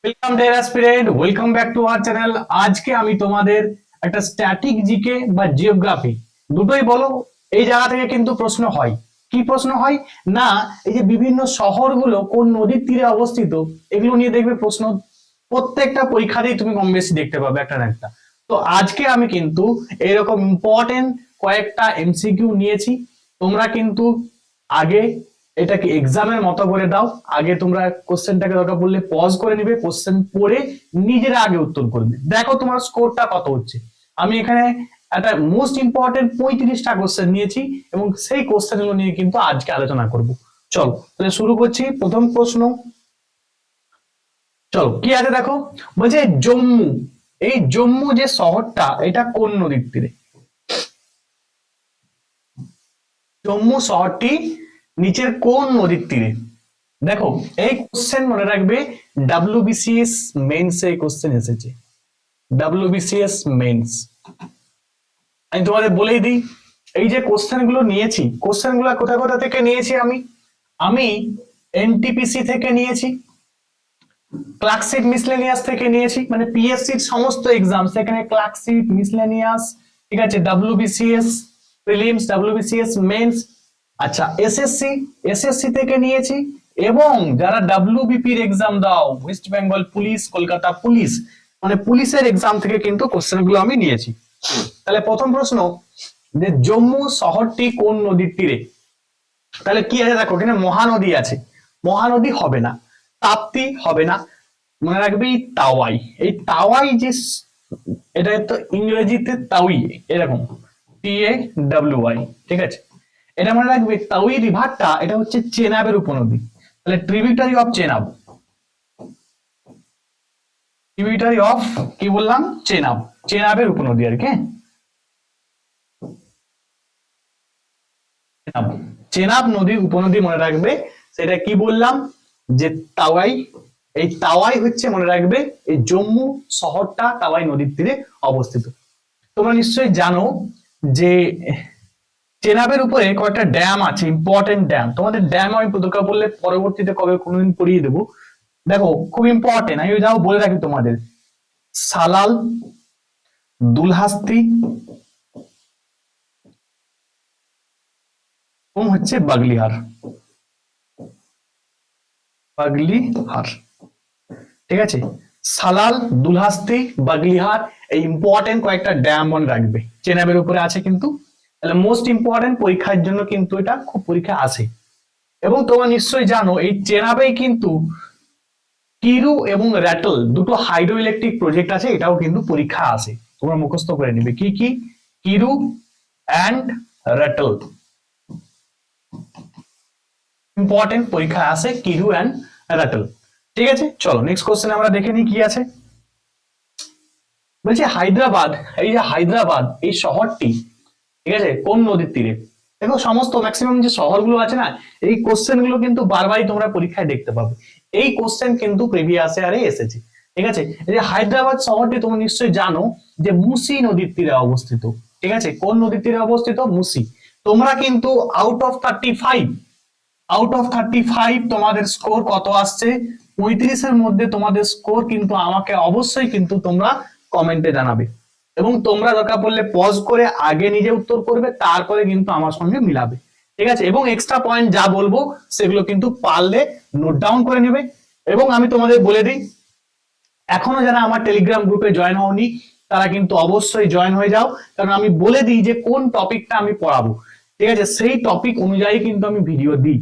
Welcome deer aspirant, welcome back to our channel. আজকে আমি তোমাদের একটা স্ট্যাটিক জিকে বা জিওগ্রাফি দুটোই বলো, এই জায়গা থেকে কিন্তু প্রশ্ন হয়। কি প্রশ্ন হয় না, এই যে বিভিন্ন শহরগুলো কোন নদীর তীরে অবস্থিত, এগুলো নিয়ে দেখবে প্রশ্ন প্রত্যেকটা পরীক্ষাতেই তুমি কম বেশি দেখতে পাবে একটা না একটা। তো আজকে আমি কিন্তু এরকম ইম্পর্টেন্ট কয়েকটা এমসিকিউ নিয়েছি। তোমরা কিন্তু আগে এটাকে এক্সামের মতো করে দাও। আগে তোমরা কোশ্চেনটাকে দরকার পড়লে পজ করে নিবে, কোশ্চেন পড়ে নিজেরা আগে উত্তর করবে, দেখো তোমার স্কোরটা কত হচ্ছে। আমি এখানে একটা মোস্ট ইম্পর্টেন্ট 35টা কোশ্চেন নিয়েছি এবং সেই কোশ্চেন গুলো নিয়ে কিন্তু আজকে আলোচনা করব। চলো তাহলে শুরু করছি। প্রথম প্রশ্ন, চলো কি আছে দেখো। বলছে জম্মু, এই জম্মু যে শহরটা এটা কোন নদীর তীরে? জম্মু শহরটি নিচের কোন নদীর তীরে? দেখো এই কোশ্চেন মনে রাখবে, ডাব্লিউবিসিএস মেন্স এই কোশ্চেন এসেছে। ডাব্লিউবিসিএস মেন্স আমি তোমাদের বলেই দিই, এই যে কোশ্চেন গুলো নিয়েছি, কোশ্চেন গুলো কোথা কোথা থেকে নিয়েছি আমি আমি এনটিপিসি থেকে নিয়েছি, ক্লার্কশিপ মিসলেনিয়াস থেকে নিয়েছি, মানে পিএসসি সমস্ত এক্সাম সেখানে ক্লার্কশিপ মিসলেনিয়াস, ঠিক আছে, ডাব্লিউবিসিএস প্রিলিমস, ডাব্লিউবিসিএস মেন্স। আচ্ছা এসএসসি, এসএসসি থেকে নিয়েছি, এবং যারা ডাব্লিউবিপির এক্সাম দাও, West Bengal police, Kolkata police, মানে পুলিশের এক্সাম থেকে কিন্তু কোশ্চেন গুলো আমি নিয়েছি। তাহলে প্রথম প্রশ্ন, যে জম্মু শহরটি কোন নদীর তীরে? তাহলে কি আছে দেখো, এখানে মহানদী আছে, মহানদী হবে না, তাপ্তি হবে না, মনে রাখবে এই তাওয়াই, এই তাওয়াই যে এটা তো ইংরেজিতে তাউই, এরকম TAWI, ঠিক আছে। এটা মনে রাখবে, তাউই রিভারটা এটা হচ্ছে চেনাবের উপনদী। তাহলে tributary of Chenab, tributary of কি বললাম, চেনাব, চেনাবের উপনদী আর কি। চেনাব, চেনাব নদীর উপনদী মনে রাখবে, সেটা কি বললাম, যে তাওয়াই। এই তাওয়াই হচ্ছে মনে রাখবে এই জম্মু শহরটা তাওয়াই নদীর তীরে অবস্থিত। তোমরা নিশ্চয়ই জানো যে চেনাবের উপরে কয়েকটা ড্যাম আছে, ইম্পর্টেন্ট ড্যাম। তোমাদের ড্যাম আমি দরকার পড়লে পরবর্তীতে কবে কোনোদিন পড়িয়ে দেবো। দেখো খুব ইম্পর্টেন্ট, আমি যাও বলে রাখি তোমাদের, সালাল, দুলহাস্তি এবং হচ্ছে বাগলিহার, বাগলিহার, ঠিক আছে। সালাল, দুলহাস্তি, বাগলিহার, এই ইম্পর্টেন্ট কয়েকটা ড্যাম মনে রাখবে, চেনাবের উপরে আছে কিন্তু। তাহলে মোস্ট ইম্পর্টেন্ট পরীক্ষার জন্য কিন্তু এটা খুব পরীক্ষা আসে। এবং তোমরা নিশ্চয়ই জানো এই চেনাবেই কিন্তু কিরু এবং র্যাটল দুটো হাইড্রো ইলেকট্রিক প্রজেক্ট আছে, এটাও কিন্তু পরীক্ষা আসে। তোমরা মুখস্থ করে নিবে কি কি, কিরু অ্যান্ড র্যাটল, ইম্পর্টেন্ট পরীক্ষা আসে কিরু অ্যান্ড র্যাটল। ঠিক আছে, চলো নেক্সট কোশ্চেন আমরা দেখে নিই কি আছে। বলছি হায়দ্রাবাদ, এই যে হায়দ্রাবাদ এই শহরটি, ঠিক আছে, কোন নদীর তীরে? দেখো সমস্ত ম্যাক্সিমাম যে শহরগুলো আছে না, এই কোশ্চেন গুলো কিন্তু বারবারই তোমরা পরীক্ষায় দেখতে পাবে। এই কোশ্চেন কিন্তু প্রিভিয়াস ইয়ারে এসেছে, ঠিক আছে। এই যে হায়দ্রাবাদ শহরটি তোমরা নিশ্চয়ই জানো যে মুসি নদীর তীরে অবস্থিত, ঠিক আছে। কোন নদীর তীরে অবস্থিত? মুসি। তোমরা কিন্তু আউট অফ 35 তোমাদের স্কোর কত আসছে? 35-এর মধ্যে তোমাদের স্কোর কিন্তু আমাকে অবশ্যই কিন্তু তোমরা কমেন্টে জানাবে, এবং তোমরা দরকার পড়লে পজ করে আগে নিজে উত্তর করবে, তারপরে কিন্তু আমার সঙ্গে মিলাবে, ঠিক আছে। এবং এক্সট্রা পয়েন্ট যা বলবো সেগুলো কিন্তু পারলে নোট ডাউন করে নেবে। এবং আমি তোমাদের বলে দিই, এখনো যারা আমার টেলিগ্রাম গ্রুপে জয়েন হওনি তারা কিন্তু অবশ্যই জয়েন হয়ে যাও, কারণ আমি বলে দিই যে কোন টপিকটা আমি পড়াবো, ঠিক আছে, সেই টপিক অনুযায়ী কিন্তু আমি ভিডিও দিই।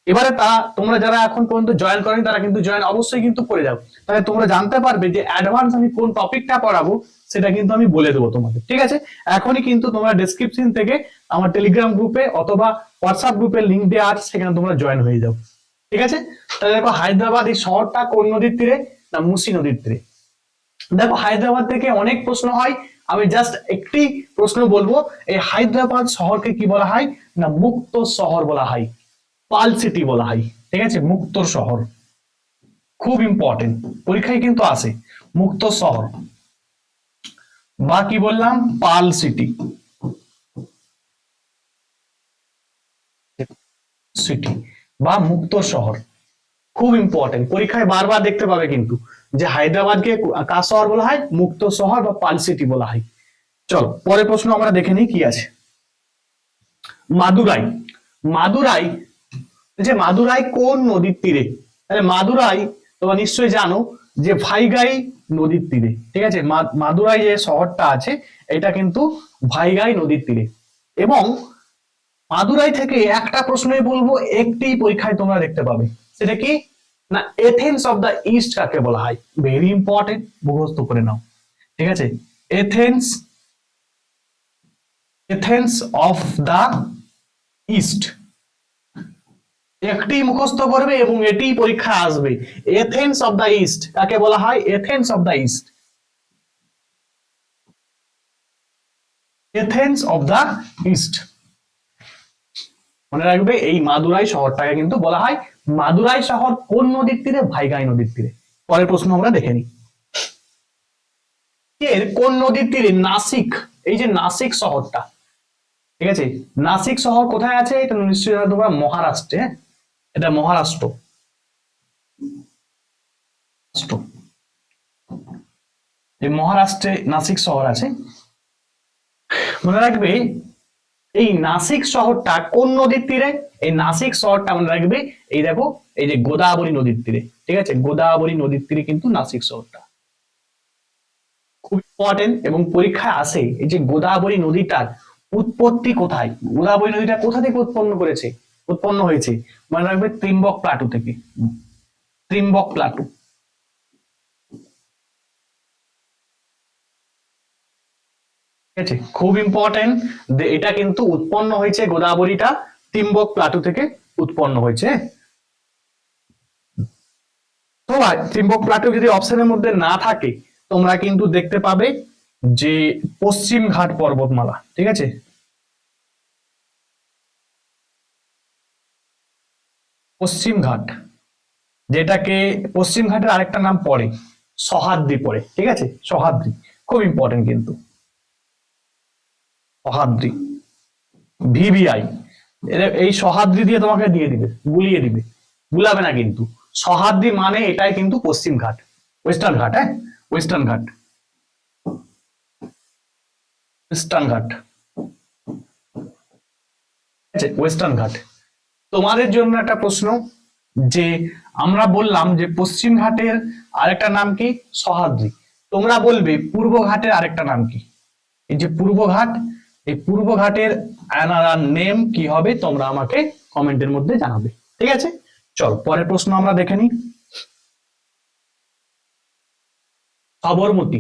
এবারে তোমরা যারা এখন পর্যন্ত জয়েন করেনি তারা কিন্তু জয়েন অবশ্যই কিন্তু করে যাও, তাহলে তোমরা জানতে পারবে যে অ্যাডভান্স আমি কোন টপিকটা পড়াবো সেটা কিন্তু আমি বলে দেবো তোমাদের, ঠিক আছে। এখনই কিন্তু তোমরা ডেসক্রিপশন থেকে আমার টেলিগ্রাম গ্রুপে অথবা হোয়াটসঅ্যাপ গ্রুপের লিঙ্ক দেওয়া আছে, সেখানে তোমরা জয়েন হয়ে যাও, ঠিক আছে। তাহলে দেখো হায়দ্রাবাদ এই শহরটা কোন নদীর তীরে? না মুসি নদীর তীরে। দেখো হায়দ্রাবাদ থেকে অনেক প্রশ্ন হয়, আমি জাস্ট একটি প্রশ্ন বলবো, এই হায়দ্রাবাদ শহরকে কি বলা হয়? না মুক্ত শহর বলা হয়, পাল সিটি বলা হয়, ঠিক আছে, মুক্ত শহর। খুব ইম্পর্টেন্ট, পরীক্ষায় কিন্তু আসে, মুক্ত শহর বা কি বললাম, পাল সিটি, সিটি বা মুক্ত শহর। খুব ইম্পর্টেন্ট, পরীক্ষায় বারবার দেখতে পাবে কিন্তু যে হায়দ্রাবাদকে কার শহর বলা হয়, মুক্ত শহর বা পার্ল সিটি বলা হয়। চলো পরের প্রশ্ন আমরা দেখে নিই কি আছে। মাদুরাই, মাদুরাই, যে মাদুরাই কোন নদীর তীরে? তাহলে মাদুরাই তোমরা নিশ্চয়ই জানো যে ভাইগাই নদীর তীরে, ঠিক আছে। মাদুরাই যে শহরটা আছে এটা কিন্তু ভাইগাই নদীর তীরে। এবং মাদুরাই থেকে একটা প্রশ্নই বলবো, একটি পরীক্ষায় তোমরা দেখতে পাবে, সেটা কি না এথেন্স অফ দা ইস্ট কাকে বলা হয়। ভেরি ইম্পর্টেন্ট, মুখস্থ করে নাও, ঠিক আছে। Athens, Athens of the east, একটি মুখস্থ করবে এবং এটি পরীক্ষা আসবে। এথেন্স অফ দা ইস্ট কাকে বলা হয়? Athens of the east, Athens of the east. মনে রাখবে এই মাদুরাই শহরটাকে কিন্তু বলা হয়। মাদুরাই শহর কোন নদীর তীরে? ভাইগাই নদীর তীরে। পরের প্রশ্ন আমরা দেখে নিই, এর কোন নদীর তীরে? নাসিক, এই যে নাসিক শহরটা, ঠিক আছে, নাসিক শহর কোথায় আছে? এটা নিশ্চয়ই জানো তোমরা, মহারাষ্ট্রে। এটা মহারাষ্ট্র, এই মহারাষ্ট্রে নাসিক শহর আছে। মনে রাখবে এই নাসিক শহরটা কোন নদীর তীরে? এই নাসিক শহরটা মনে রাখবে এই দেখো, এই যে গোদাবরী নদীর তীরে, ঠিক আছে, গোদাবরী নদীর তীরে কিন্তু নাসিক শহরটা। খুব ইম্পর্টেন্ট এবং পরীক্ষায় আসে এই যে গোদাবরী নদীটার উৎপত্তি কোথায়, গোদাবরী নদীটা কোথা থেকে উৎপন্ন হয়েছে? মনে রাখবে ত্রিম্বক প্লাটু থেকে, ত্রিম্বক প্লাটু, ঠিক আছে। খুব ইম্পর্টেন্ট, এটা কিন্তু উৎপন্ন হয়েছে, গোদাবরীটা ত্রিম্বক প্লাটু থেকে উৎপন্ন হয়েছে। তো ভাই ত্রিম্বক প্লাটু যদি অপশনের মধ্যে না থাকে, তোমরা কিন্তু দেখতে পাবে যে পশ্চিম ঘাট পর্বতমালা, ঠিক আছে, পশ্চিম ঘাট, যেটাকে পশ্চিম ঘাটের আরেকটা নাম পড়ে সহাদ্রি পড়ে, ঠিক আছে, সহাদ্রি। খুব ইম্পর্টেন্ট কিন্তু সহাদ্রি, ভিভিআই, এই সহাদ্রি দিয়ে তোমাকে দিয়ে দিবে, গুলিয়ে দিবে, গুলাবে না কিন্তু। সহাদ্রি মানে এটাই কিন্তু পশ্চিম ঘাট, ওয়েস্টার্ন ঘাট, হ্যাঁ, ওয়েস্টার্ন ঘাট, ওয়েস্টার্ন ঘাট, ঠিক আছে, ওয়েস্টার্ন ঘাট। তোমাদের জন্য একটা প্রশ্ন, যে আমরা বললাম যে পশ্চিম ঘাটের আরেকটা নাম কি? সহাদ্রি। তোমরা বলবে পূর্ব ঘাটের আরেকটা নাম কি? এই যে পূর্ব ঘাট, এই পূর্ব ঘাটের অ্যানাদার নেম কি হবে? তোমরা আমাকে কমেন্টের মধ্যে জানাবে, ঠিক আছে। চল পরের প্রশ্ন আমরা দেখে নিই। সবরমতী,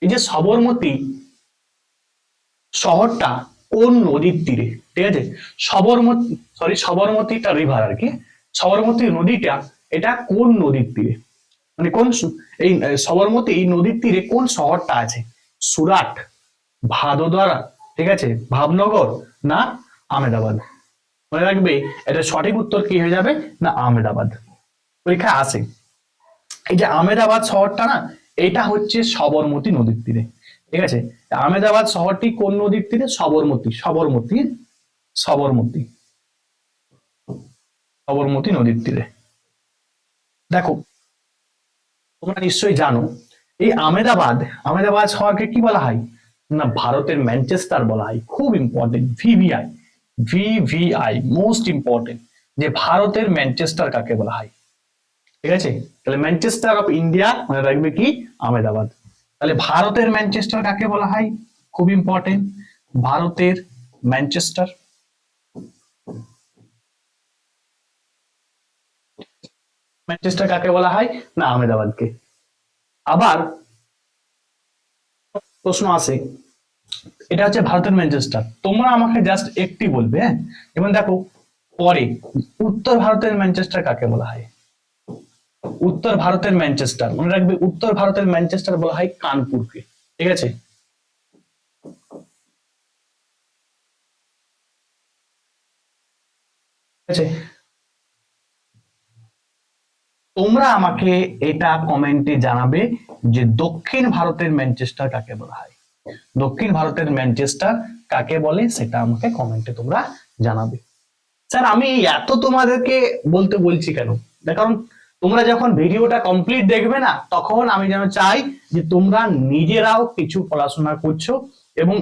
এই যে সবরমতী শহরটা কোন নদীর তীরে? ঠিক আছে, সবরমতীটা রিভার আর কি, সবরমতী নদীটা এটা কোন নদীর তীরে? মানে কোন এই সবরমতী নদীর তীরে কোন শহরটা আছে? সুরাট, ভাদোদরা, ঠিক আছে, ভাবনগর, না আহমেদাবাদ? মনে রাখবে এটা সঠিক উত্তর কি হয়ে যাবে না আহমেদাবাদ। পরীক্ষা আসে এই যে আহমেদাবাদ শহরটা না, এটা হচ্ছে সবরমতী নদীর তীরে, ঠিক আছে। আহমেদাবাদ শহরটি কোন নদীর তীরে? সবরমতী, সবরমতী, সবরমতী, সবরমতী নদীর তীরে। দেখো তোমরা নিশ্চয়ই জানো এই আহমেদাবাদ, আহমেদাবাদ শহরকে কি বলা হয় না ভারতের ম্যানচেস্টার বলা হয়। খুব important, VVI, VVI most important, যে ভারতের ম্যানচেস্টার কাকে বলা হয়, ঠিক আছে। তাহলে ম্যানচেস্টার অফ ইন্ডিয়া মনে রাখবে কি আহমেদাবাদ। তাহলে ভারতের ম্যানচেস্টার কাকে বলা হয়? খুব ইম্পর্টেন্ট, ভারতের ম্যানচেস্টার, ম্যানচেস্টার কাকে বলা হয় না আহমেদাবাদকে। আবার প্রশ্ন আসে, এটা হচ্ছে ভারতের ম্যানচেস্টার, তোমরা আমাকে জাস্ট একটি বলবে, হ্যাঁ। এবং দেখো পরে উত্তর ভারতের ম্যানচেস্টার কাকে বলা হয়? উত্তর ভারতের ম্যানচেস্টার মনে রাখবে, উত্তর ভারতের ম্যানচেস্টার বলা হয় কানপুরকে, ঠিক আছে। ঠিক আছে, তোমরা আমাকে এটা কমেন্টে জানাবে যে দক্ষিণ ভারতের ম্যানচেস্টার কাকে বলা হয়। দক্ষিণ ভারতের ম্যানচেস্টার কাকে বলে সেটা আমাকে কমেন্টে তোমরা জানাবে। স্যার আমি এত তোমাদেরকে বলতে বলছি কেন? তার কারণ তোমরা যখন ভিডিওটা কমপ্লিট দেখবে না, তখন আমি যেন চাই যে তোমরা নিজেরাও কিছু পড়াশোনা করছো, এবং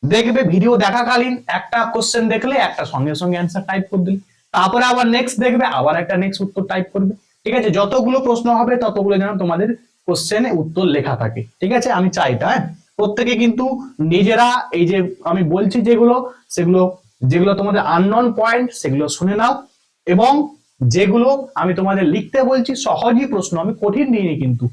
দেখবে ভিডিও দেখাকালীন একটা কোশ্চেন দেখলে একটা সঙ্গে সঙ্গে অ্যান্সার টাইপ করে দিলে, তারপরে আবার নেক্সট দেখবে, আবার একটা নেক্সট উত্তর টাইপ করবে। ঠিক আছে, যতগুলো প্রশ্ন হবে ততগুলো যেন তোমাদের কোশ্চেনে উত্তর লেখা থাকে। ঠিক আছে, আমি চাই এটা। হ্যাঁ, প্রত্যেকে কিন্তু নিজেরা এই যে আমি বলছি যেগুলো, সেগুলো যেগুলো তোমাদের আননোন পয়েন্ট সেগুলো শুনে নাও, এবং যেগুলো আমি তোমাদের লিখতে বলছি সহজই প্রশ্ন, আমি কঠিন দিইনি কিন্তু।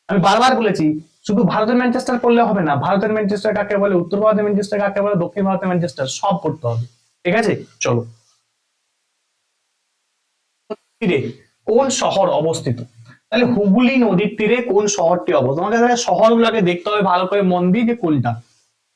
আমি বারবার বলেছি শুধু ভারতের ম্যানচেস্টার করলে হবে না, ভারতের ম্যানচেস্টার কাকে বলে, উত্তর ভারতের ম্যানচেস্টার কাকে বলে, দক্ষিণ ভারতের ম্যানচেস্টার, সব করতে হবে। ঠিক আছে, চলো। তীরে কোন শহর অবস্থিত? তাহলে হুগলি নদীর তীরে কোন শহরটি অবস্থিত? তোমাকে তাহলে শহরগুলোকে দেখতে হবে ভালো করে মন দিয়ে যে কোনটা।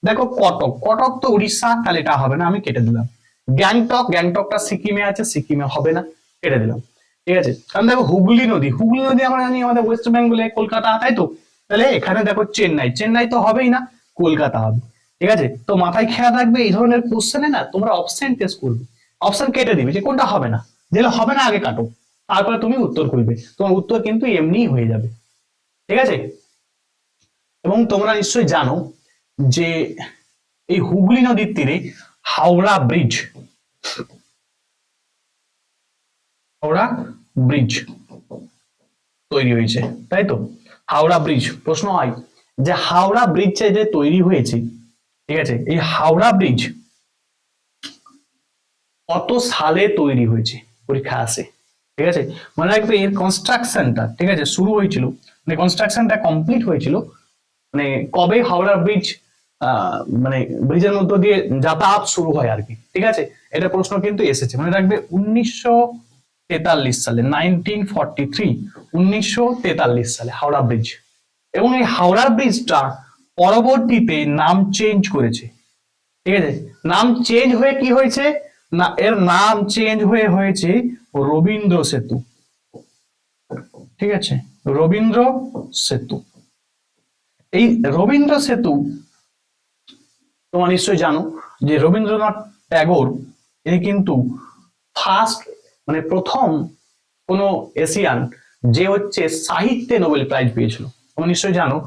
দেখো কটক, কটক তো উড়িষ্যা, তাহলে এটা হবে না, আমি কেটে দিলাম। গ্যাংটক, গ্যাংটকটা সিকিমে আছে, সিকিমে হবে না, কেটে দিলাম। ঠিক আছে, কারণ দেখো হুগলি নদী, হুগলি নদী আমরা জানি আমাদের ওয়েস্ট বেঙ্গলে, কলকাতা, তাই তো? তাহলে এখানে দেখো চেন্নাই, চেন্নাই তো হবেই না, কলকাতা হবে। ঠিক আছে, তো মাথায় খেয়াল রাখবে এই ধরনের কোশ্চেনে না তোমরা অপশন টেস্ট করবে, অপশন কেটে দিবে যে কোনটা হবে না, যেটা হবে না আগে কাটো, তারপরে তুমি উত্তর করবে, তোমার উত্তর কিন্তু এমনিই হয়ে যাবে। ঠিক আছে, এবং তোমরা নিশ্চয়ই জানো যে এই হুগলি নদীর তীরে হাওড়া ব্রিজ, হাওড়া ব্রিজ তৈরি হয়েছে, তাই তো? হাওড়া ব্রিজ, প্রশ্ন হয় যে হাওড়া ব্রিজ যে তৈরি হয়েছে, ঠিক আছে, এই হাওড়া ব্রিজ কত সালে তৈরি হয়েছে, পরীক্ষা আসে। ঠিক আছে, মনে রাখবে এর কনস্ট্রাকশনটা, ঠিক আছে, শুরু হয়েছিল, মানে কনস্ট্রাকশনটা কমপ্লিট হয়েছিল, মানে কবে হাওড়া ব্রিজ মানে ব্রিজের মধ্য দিয়ে যাতায়াত শুরু হয় আর কি। ঠিক আছে, এটা প্রশ্ন কিন্তু এসেছে, মনে রাখবে 1943 সালে, 1943, 1943 সালে হাওড়া ব্রিজ। এবং এই হাওড়া ব্রিজটা পরবর্তীতে নাম চেঞ্জ করেছে। ঠিক আছে, নাম চেঞ্জ হয়ে কি হয়েছে না, এর নাম চেঞ্জ হয়ে হয়েছে রবীন্দ্র সেতু। ঠিক আছে, রবীন্দ্র সেতু। এই রবীন্দ্র সেতু তোমরা নিশ্চয়ই জানো যে রবীন্দ্রনাথ ট্যাগর এই কিন্তু ফার্স্ট, মানে প্রথম কোন এশিয়ান যে হচ্ছে সাহিত্যে নোবেল প্রাইজ পেয়েছিল। তোমরা নিশ্চয়ই জানো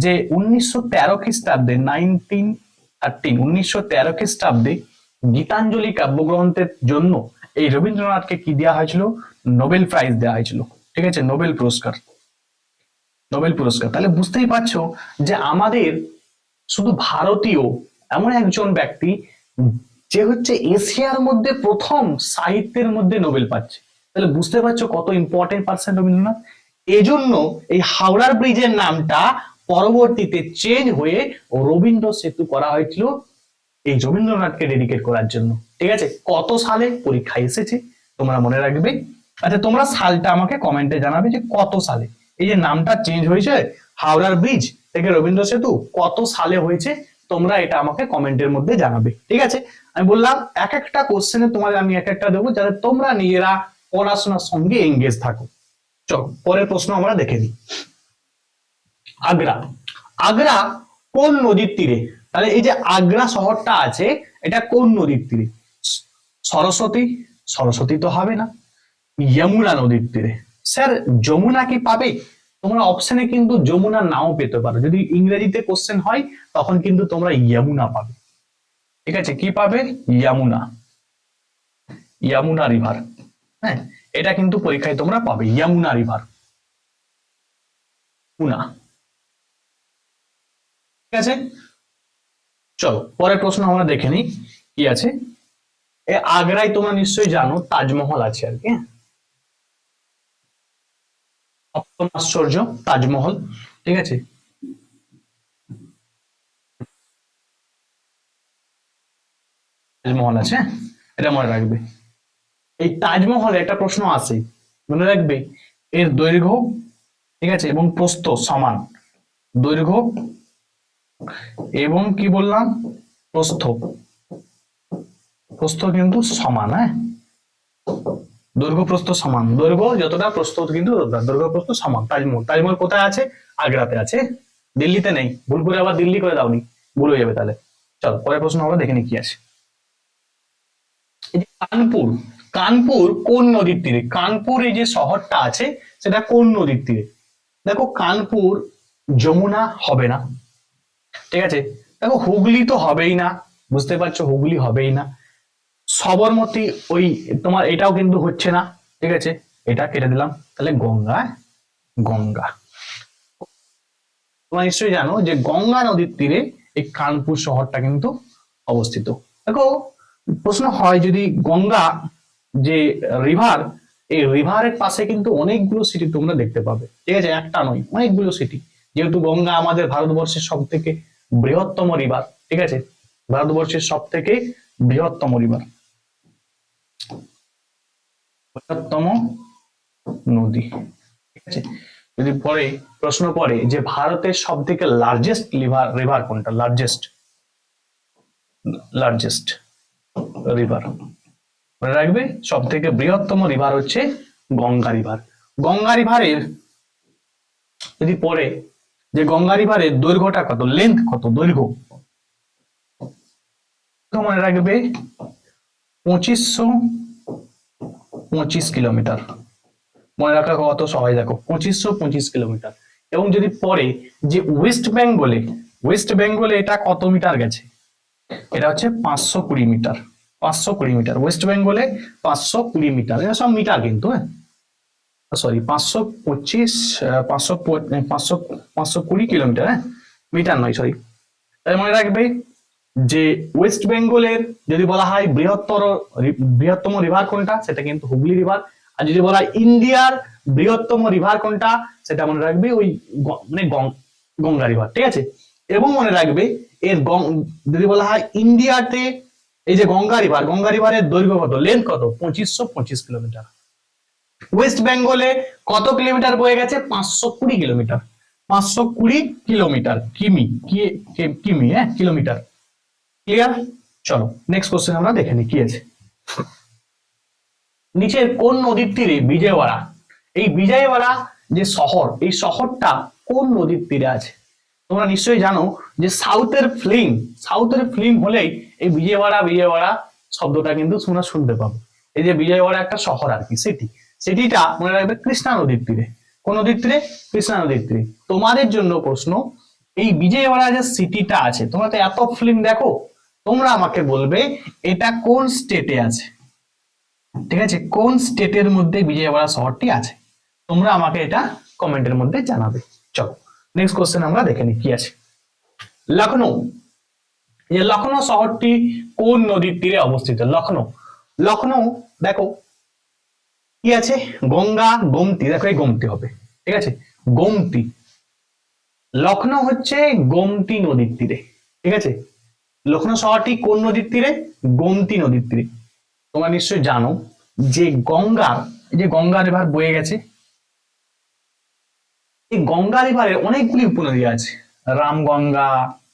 যে 1913 খ্রিস্টাব্দে, 1913 খ্রিস্টাব্দে গীতাঞ্জলি কাব্যগ্রন্থের জন্য এই রবীন্দ্রনাথকে কি দেওয়া হয়েছিল? নোবেল প্রাইজ দেওয়া হয়েছিল। ঠিক আছে, নোবেল পুরস্কার, নোবেল পুরস্কার। তাহলে বুঝতেই পারছো যে আমাদের শুধু ভারতীয় এমন একজন ব্যক্তি যে হচ্ছে এশিয়ার মধ্যে প্রথম সাহিত্যের মধ্যে নোবেল পাচ্ছে। তাহলে বুঝতে পারছো কত ইম্পর্টেন্ট পার্সন রবীন্দ্রনাথ। এজন্য এই হাওড়ার ব্রিজের নামটা পরবর্তীতে চেঞ্জ হয়ে রবীন্দ্র সেতু করা হয়েছিল এই রবীন্দ্রনাথকে ডেডিকেট করার জন্য। ঠিক আছে, কত সালে পরীক্ষা এসেছে তোমরা মনে রাখবে। আচ্ছা, তোমরা সালটা আমাকে কমেন্টে জানাবে যে কত সালে এই যে নামটা চেঞ্জ হয়েছে হাওড়ার ব্রিজ থেকে রবীন্দ্র সেতু, কত সালে হয়েছে, তোমরা এটা আমাকে কমেন্টের মধ্যে জানাবে। ঠিক আছে, আমি বললাম এক একটা কোশ্চেনে তোমাদের আমি এক একটা দেবো, যাতে তোমরা নিজেরা পড়াশোনার সঙ্গে এঙ্গেজ থাকো। চলো পরের প্রশ্ন আমরা দেখে নিই। আগ্রা, আগ্রা কোন নদীর তীরে? তাহলে এই যে আগ্রা শহরটা আছে, এটা কোন নদীর তীরে? সরস্বতী, সরস্বতী তো হবে না, যমুনা নদীর তীরে। স্যার যমুনা কি পাবে? তোমরা অপশনে কিন্তু যমুনা নাও পেতে পারো, যদি ইংরেজিতে কোশ্চেন হয় তখন কিন্তু তোমরা যমুনা পাবে। ঠিক আছে, কি পাবে? যমুনা, যমুনা রিভার। হ্যাঁ, এটা কিন্তু পরীক্ষায় তোমরা পাবে, যমুনা রিভার, উনা। ঠিক আছে, চলো পরের প্রশ্ন আমরা দেখে নিই কি আছে। আগ্রায় তোমরা নিশ্চয়ই জানো তাজমহল আছে আর কি, সপ্তম আশ্চর্য তাজমহল। ঠিক আছে, তাজমহল আছে, এটা মনে রাখবে। এই তাজমহলে একটা প্রশ্ন আছে, মনে রাখবে এর দৈর্ঘ্য, ঠিক আছে, এবং প্রস্থ সমান। দৈর্ঘ্য এবং কি বললাম, প্রস্থ, প্রস্থ কিন্তু সমান। হ্যাঁ, দৈর্ঘ্য প্রস্থ সমান, দৈর্ঘ্য যতটা প্রস্থ কিন্তু দৈর্ঘ্য প্রস্থ সমান। তাজমহল, তাজমহল কোথায় আছে? আগ্রাতে আছে, দিল্লিতে নেই। ভুল করে আবার দিল্লি করে দাওনি, ভুল হয়ে যাবে তাহলে। চলো পরের প্রশ্ন আমরা দেখে নি কি আছে। এই যে কানপুর, কানপুর কোন নদীর তীরে? কানপুর এই যে শহরটা আছে সেটা কোন নদীর তীরে? দেখো কানপুর যমুনা হবে না, ঠিক আছে। দেখো হুগলি তো হবেই না, বুঝতে পারছো, হুগলি হবেই না। সবরমতী ওই তোমার এটাও কিন্তু হচ্ছে না, ঠিক আছে, এটা কেটে দিলাম। তাহলে গঙ্গা, গঙ্গা। তোমরা নিশ্চয়ই জানো যে গঙ্গা নদীর তীরে এই কানপুর শহরটা কিন্তু অবস্থিত। দেখো প্রশ্ন হয় যদি গঙ্গা যে রিভার, এই রিভারের পাশে কিন্তু অনেকগুলো সিটি তোমরা দেখতে পাবে, ঠিক আছে, একটা নয় অনেকগুলো সিটি। যেহেতু গঙ্গা আমাদের ভারতবর্ষের সব থেকে বৃহত্তম রিভার, ঠিক আছে, ভারতবর্ষের সব থেকে বৃহত্তম রিভার, বৃহত্তম নদী, ঠিক আছে। যদি পরে প্রশ্ন পড়ে যে ভারতের সব থেকে লার্জেস্ট রিভার কোনটা, লার্জেস্ট লার্জেস্ট রিভার, মনে রাখবে সব থেকে বৃহত্তম রিভার হচ্ছে গঙ্গা রিভার। গঙ্গা রিভারের যদি পড়ে যে গঙ্গা রিভারের দৈর্ঘ্যটা কত, লেন্থ কত, দৈর্ঘ্য মনে রাখবে 2525 কিলোমিটার। মনে রাখা কত সবাই দেখো, 2525 কিলোমিটার। এবং যদি পড়ে যে ওয়েস্ট বেঙ্গলে, ওয়েস্ট বেঙ্গলে এটা কত মিটার গেছে, এটা হচ্ছে 520 মিটার, 520 মিটার ওয়েস্ট বেঙ্গলে, 520 মিটার, এটা সব মিটার কিন্তু, হ্যাঁ সরি 525, 520 কিলোমিটার, হ্যাঁ মিটার নয়, সরি। তাই মনে রাখবে যে ওয়েস্ট বেঙ্গলের যদি বলা হয় বৃহত্তম রিভার কোনটা, সেটা কিন্তু হুগলি রিভার। আর যদি বলা হয় ইন্ডিয়ার বৃহত্তম রিভার কোনটা, সেটা মনে রাখবে ওই মানে গঙ্গা রিভার, ঠিক আছে। এবং মনে রাখবে এর যদি বলা হয় ইন্ডিয়াতে এই যে গঙ্গা রিভার, গঙ্গা রিভারের দৈর্ঘ্য কত, লেন্থ কত, 2525 কিলোমিটার। ওয়েস্ট বেঙ্গলে কত কিলোমিটার বয়ে গেছে, 520 কিলোমিটার, 520 কিলোমিটার, কিমি, কিমি, হ্যাঁ কিলোমিটার। ক্লিয়ার? চলো নেক্সট কোশ্চেন আমরা দেখে নিই কি আছে। নিচের কোন নদীর তীরে বিজয়ওয়াড়া, এই বিজয়ওয়াড়া যে শহর, এই শহরটা কোন নদীর তীরে আছে? তোমরা নিশ্চয়ই জানো যে সাউথের ফিল্ম হলেই এই বিজয়ওয়াড়া বিজয়ওয়াড়া শব্দটা কিন্তু শুনতে পাবো। এই যে বিজয়ওয়াড়া একটা শহর আর কি, সিটিটা মনে রাখবে কৃষ্ণা নদীর তীরে। কোন নদীর তীরে? কৃষ্ণা নদীর তীরে। তোমাদের জন্য প্রশ্ন, এই বিজয়ওয়াড়া যে সিটিটা আছে, তোমরা তো এত ফিল্ম দেখো, তোমরা আমাকে বলবে এটা কোন স্টেটে আছে, ঠিক আছে, কোন স্টেটের মধ্যে বিজয়ওয়াড়া শহরটি আছে, তোমরা আমাকে এটা কমেন্টের মধ্যে জানাবে। চলো নেক্সট কোশ্চেন আমরা দেখে নিই কি আছে। লখনৌ, এই লখনৌ শহরটি কোন নদীর তীরে অবস্থিত? লখনৌ, লখনৌ দেখো কি আছে, গঙ্গা, গোমতী, দেখো এই গোমতী হবে, ঠিক আছে, গোমতী। লখনৌ হচ্ছে গোমতী নদীর তীরে, ঠিক আছে। লখনৌ শহরটি কোন নদীর তীরে? গোমতী নদীর তীরে। তোমরা নিশ্চয়ই জানো যে যে গঙ্গা রিভার বয়ে গেছে, এই গঙ্গা রিভারের অনেকগুলি উপনদী আছে, রামগঙ্গা,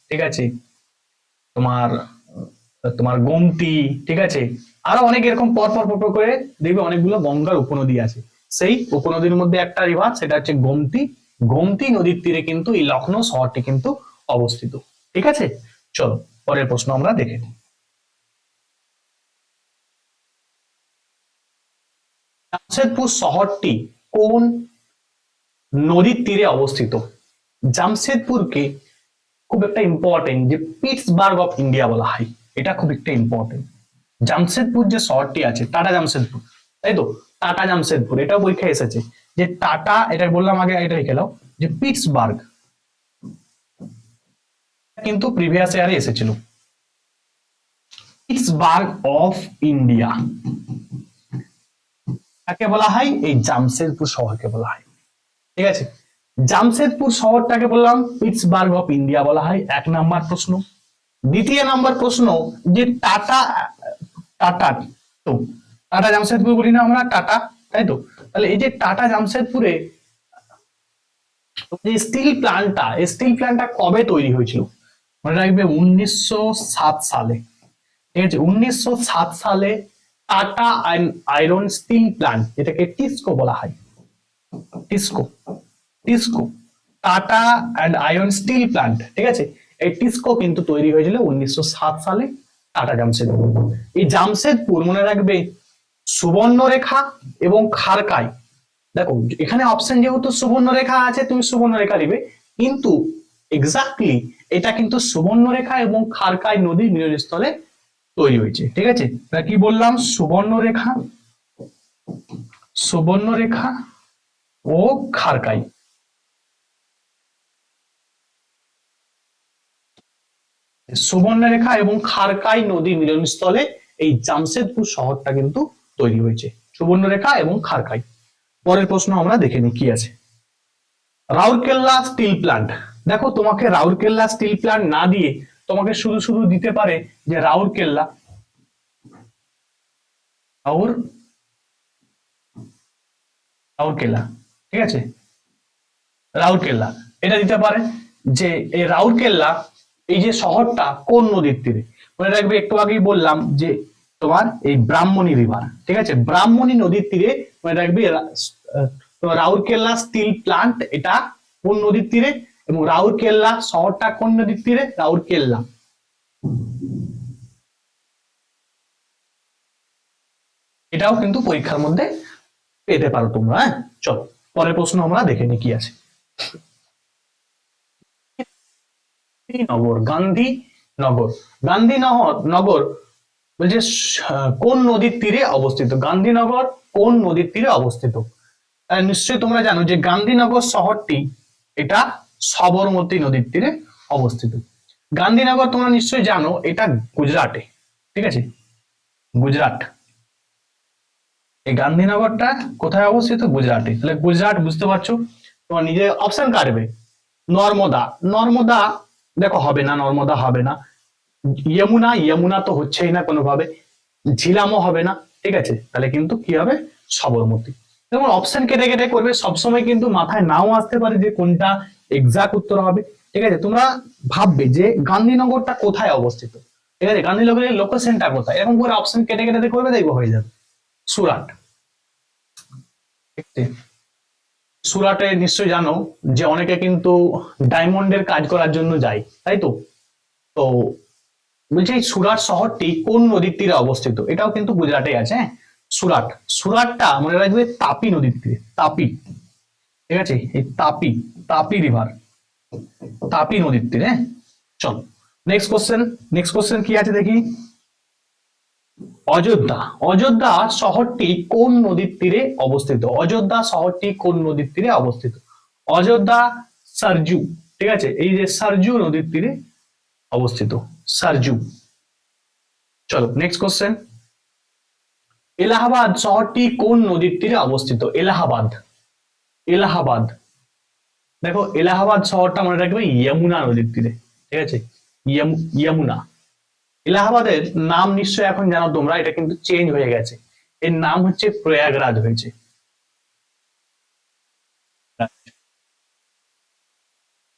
ঠিক আছে, তোমার তোমার গোমতী, ঠিক আছে, আরো অনেক এরকম পর করে দেখবে অনেকগুলো গঙ্গার উপনদী আছে। সেই উপনদীর মধ্যে একটা রিভার, সেটা হচ্ছে গোমতী। গোমতী নদীর তীরে কিন্তু এই লখনৌ শহরটি কিন্তু অবস্থিত, ঠিক আছে। চলো পরের প্রশ্ন আমরা দেখে নিই। জামশেদপুর শহরটি কোন নদীর তীরে অবস্থিত? জামশেদপুরকে খুব একটা ইম্পর্টেন্ট যে পিটসবার্গ অফ ইন্ডিয়া বলা হয়, এটা খুব একটা ইম্পর্টেন্ট। জামশেদপুর যে শহরটি আছে, টাটা জামশেদপুর, তাই তো, টাটা জামশেদপুর, এটাও পরীক্ষায় এসেছে যে টাটা, এটা বললাম আগে, এটা লিখে নাও যে পিটসবার্গ, কিন্তু প্রিভিয়াস ইয়ারে এসেছিল। পিটসবার্গ অফ ইন্ডিয়া কাকে বলা হয়? এই জামশেদপুর শহরকে বলা হয়, ঠিক আছে। জামশেদপুর শহরটাকে বললাম পিটসবার্গ অফ ইন্ডিয়া বলা হয়, 1 নাম্বার প্রশ্ন। দ্বিতীয় নাম্বার প্রশ্ন যে টাটা, টাটা তো টাটা জামশেদপুর বলি না আমরা, টাটা, তাই তো। তাহলে এই যে টাটা জামশেদপুরে যে স্টিল প্ল্যান্টটা, এই স্টিল প্ল্যান্টটা কবে তৈরি হয়েছিল? মনে রাখবে 1907 সালে, ঠিক আছে, 1907 সালে টাটা আয়রন স্টিল প্ল্যান্ট, যেটাকে টিসকো বলা হয়, TISCO, TISCO tata and iron steel plant, ঠিক আছে, এই টিসকো কিন্তু তৈরি হয়েছিল 1907 সালে টাটা জামশেদপুর। এই জামশেদপুর মনে রাখবে সুবর্ণরেখা এবং খারকাই। দেখো এখানে অপশন যেহেতু সুবর্ণরেখা আছে তুমি সুবর্ণরেখা নিবে, কিন্তু এক্স্যাক্টলি এটা কিন্তু সুবর্ণরেখা এবং খারকাই নদীর মিলনস্থলে তৈরি হয়েছে। ঠিক আছে, কি বললাম? সুবর্ণরেখা, সুবর্ণরেখা ও খারকাই। সুবর্ণরেখা এবং খারকাই নদীর মিলনস্থলে এই জামশেদপুর শহরটা কিন্তু তৈরি হয়েছে, সুবর্ণরেখা এবং খারকাই। পরের প্রশ্ন আমরা দেখে নিই কি আছে। Rourkela steel plant. দেখো তোমাকে রাউরকেল্লা স্টিল প্ল্যান্ট না দিয়ে তোমাকে শুধু শুধু দিতে পারে যে রাউরকেল্লা, রাউরকেল্লা, ঠিক আছে, রাউরকেল্লা এটা দিতে পারে যে এই রাউরকেল্লা এই যে শহরটা কোন নদীর তীরে। মনে রাখবে একটু আগেই বললাম যে তোমার এই ব্রাহ্মণী রিভার, ঠিক আছে, ব্রাহ্মণী নদীর তীরে। মনে রাখবে তোমার রাউরকেল্লা স্টিল প্ল্যান্ট এটা কোন নদীর তীরে, এবং রাউরকেল্লা শহরটা কোন নদীর তীরে? রাউরকেল্লা। এটাও কিন্তু পরীক্ষার মধ্যে পেতে পারো তোমরা। হ্যাঁ, চলো পরের প্রশ্ন আমরা দেখে নিই কি আছে। নগর, গান্ধীনগর, গান্ধীনগর বলছে কোন নদীর তীরে অবস্থিত? গান্ধীনগর কোন নদীর তীরে অবস্থিত? নিশ্চয়ই তোমরা জানো যে গান্ধীনগর শহরটি এটা সবরমতী নদীর তীরে অবস্থিত। গান্ধীনগর তোমরা নিশ্চয়ই জানো এটা গুজরাটে, ঠিক আছে, গুজরাট। এই গান্ধীনগরটা কোথায় অবস্থিত? গুজরাটে। তাহলে গুজরাট বুঝতে পারছো, তোমার নিজে অপশন কাটবে। নর্মদা, নর্মদা দেখো হবে না, নর্মদা হবে না। যমুনা, যমুনা তো হচ্ছেই না কোনোভাবে। ঝিলামও হবে না, ঠিক আছে, তাহলে কিন্তু কি হবে? সবরমতী। যেমন অপশন কেটে কেটে করবে, সবসময় কিন্তু মাথায় নাও আসতে পারে যে কোনটা এক্সাক্ট উত্তর হবে। ঠিক আছে, তোমরা ভাববে যে গান্ধীনগরটা কোথায় অবস্থিত, ঠিক আছে, গান্ধীনগরের লোকেশনটা কোথায়, এরকম করে অপশন কেটে কেটে করবে, দেখবো হয়ে যাবে সুরাট। সুরাটে নিশ্চয়ই জানো যে অনেকে কিন্তু ডায়মন্ডের কাজ করার জন্য যায়, তাই তো। তো বলছি এই সুরাট শহরটি কোন নদীর তীরে অবস্থিত? এটাও কিন্তু গুজরাটে আছে। হ্যাঁ, সুরাট, সুরাটটা মনে রাখবে তাপি নদীর তীরে, তাপি, ঠিক আছে, এই তাপি, তাপি রিভার, তাপি নদীর তীরে। চলো নেক্সট কোশ্চেন, নেক্সট কোশ্চেন কি আছে দেখি। অযোধ্যা, অযোধ্যা শহরটি কোন নদীর তীরে অবস্থিত? অযোধ্যা শহরটি কোন নদীর তীরে অবস্থিত? অযোধ্যা সরজু, ঠিক আছে, এই যে সরজু নদীর তীরে অবস্থিত, সরজু। চলো নেক্সট কোশ্চেন। এলাহাবাদ শহরটি কোন নদীর তীরে অবস্থিত? এলাহাবাদ, এলাহাবাদ, দেখো এলাহাবাদ শহরটা মনে রাখবে যমুনা নদীর তীরে, ঠিক আছে, যমুনা। এলাহাবাদের নাম নিশ্চয়ই এখন জানো তোমরা, এটা কিন্তু চেঞ্জ হয়ে গেছে, এর নাম হচ্ছে প্রয়াগরাজ হয়েছে।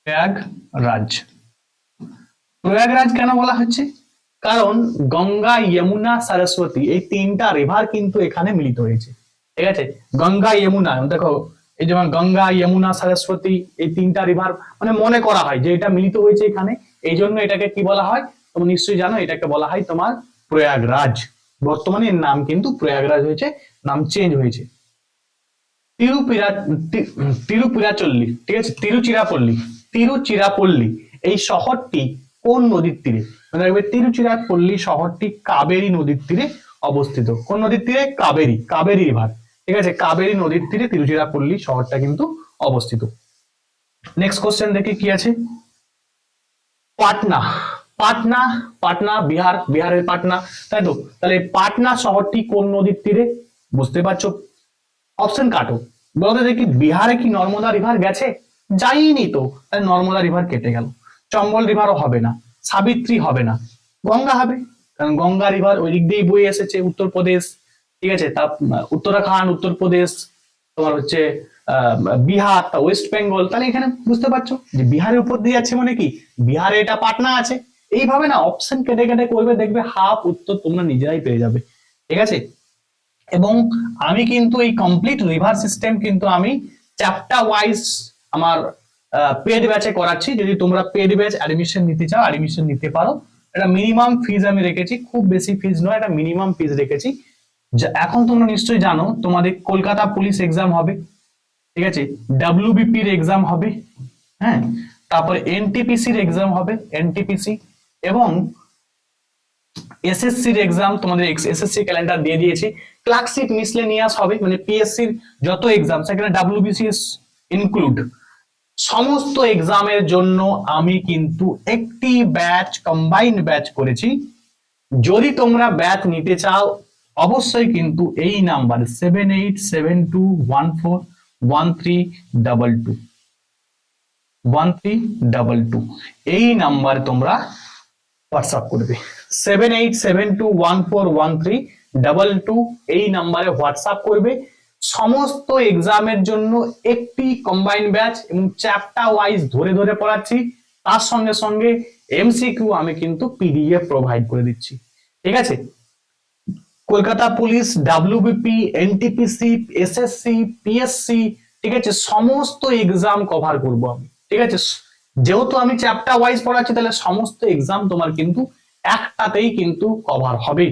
প্রয়াগরাজ, প্রয়াগরাজ কেন বলা হচ্ছে? কারণ গঙ্গা, যমুনা, সরস্বতী এই তিনটা রিভার কিন্তু এখানে মিলিত হয়েছে, ঠিক আছে, গঙ্গা যমুনা। দেখো এই যেমন গঙ্গা, যমুনা, সরস্বতী এই তিনটা রিভার মানে মনে করা হয় যে এটা মিলিত হয়েছে এখানে, এই জন্য এটাকে কি বলা হয়? তোমরা নিশ্চয়ই জানো এটাকে বলা হয় তোমার প্রয়াগরাজ। বর্তমানে এর নাম কিন্তু প্রয়াগরাজ হয়েছে, নাম চেঞ্জ হয়েছে। তিরুপিরাচল্লি, ঠিক আছে, তিরুচিরাপল্লী, তিরুচিরাপল্লী এই শহরটি কোন নদীর তীরে? মনে রাখবে তিরুচিরাপল্লী শহরটি কাবেরী নদীর তীরে অবস্থিত। কোন নদীর তীরে? কাবেরী, কাবেরী রিভার, ঠিক আছে, কাবেরী নদীর তীরে তিরুচিরাপল্লী শহরটা কিন্তু অবস্থিত। নেক্সট কোশ্চেন দেখি কি আছে। পাটনা, পাটনা, পাটনা বিহার, বিহারের পাটনা, তাই তো। তাহলে পাটনা শহরটি কোন নদীর তীরে? বুঝতে পারছো, অপশন কাটো, বলতে দেখি বিহারে কি নর্মদা রিভার গেছে? যাইনি তো, তাই নর্মদা রিভার কেটে গেল। চম্বল রিভারও হবে না, সাবিত্রী হবে না, গঙ্গা হবে, কারণ গঙ্গা রিভার ওই দিক দিয়েই বয়ে এসেছে উত্তরপ্রদেশ, ঠিক আছে, তা উত্তরাখণ্ড, উত্তরপ্রদেশ, তোমার হচ্ছে বিহার, তা ওয়েস্ট বেঙ্গল। তাহলে এখানে বুঝতে পারছো যে বিহারের উপর দিয়ে যাচ্ছে মানে কি বিহারে এটা পাটনা আছে। এইভাবে না অপশন কেটে কেটে করবে, দেখবে হাফ উত্তর তোমরা নিজেরাই পেয়ে যাবে, ঠিক আছে। এবং আমি কিন্তু এই কমপ্লিট রিভার সিস্টেম কিন্তু আমি চ্যাপ্টার ওয়াইজ আমার পেড ব্যাচে করাচ্ছি। যদি তোমরা পেড ব্যাচ অ্যাডমিশন নিতে চাও, অ্যাডমিশন নিতে পারো। এটা মিনিমাম ফিজ আমি রেখেছি, খুব বেশি ফিজ নয়, এটা মিনিমাম ফিজ রেখেছি। এখন তোমরা নিশ্চয়ই জানো তোমাদের কলকাতা পুলিশ এক্সাম হবে, ঠিক আছে, ডাব্লিউবিপির এক্সাম হবে, হ্যাঁ, তারপরে এনটিপিসির এক্সাম হবে, এনটিপিসি, এবং এসএসসির এক্সাম তোমাদের এসএসসি ক্যালেন্ডার দিয়ে দিয়েছি। ক্লার্কশিপ মিসলেনিয়াস হবে, মানে পিএসসির যত এক্সাম সেখানে ডাব্লিউবিসিএস ইনক্লুড, সমস্ত এক্সামের জন্য আমি কিন্তু একটি ব্যাচ, কম্বাইন্ড ব্যাচ করেছি। যদি তোমরা ব্যাচ নিতে চাও অবশ্যই কিন্তু এই নাম্বার 7872141322 এই নাম্বার তোমরা হোয়াটসঅ্যাপ করবে। 7872141322 এই নাম্বারে হোয়াটসঅ্যাপ করবে। সমস্ত এক্সামের জন্য একটি কম্বাইন্ড ব্যাচ এবং চ্যাপ্টার ওয়াইজ ধরে ধরে পড়াচ্ছি, তার সঙ্গে সঙ্গে এমসিকিউ আমি কিন্তু পিডিএফ প্রোভাইড করে দিচ্ছি, ঠিক আছে। Kolkata police, WBP, NTPC, SSC, PSC, ঠিক আছে, সমস্ত এক্সাম কভার করব আমি, ঠিক আছে। যেহেতু আমি চ্যাপ্টার ওয়াইজ পড়াচ্ছি তাহলে সমস্ত এক্সাম তোমার কিন্তু একটাতেই কিন্তু কভার হবে,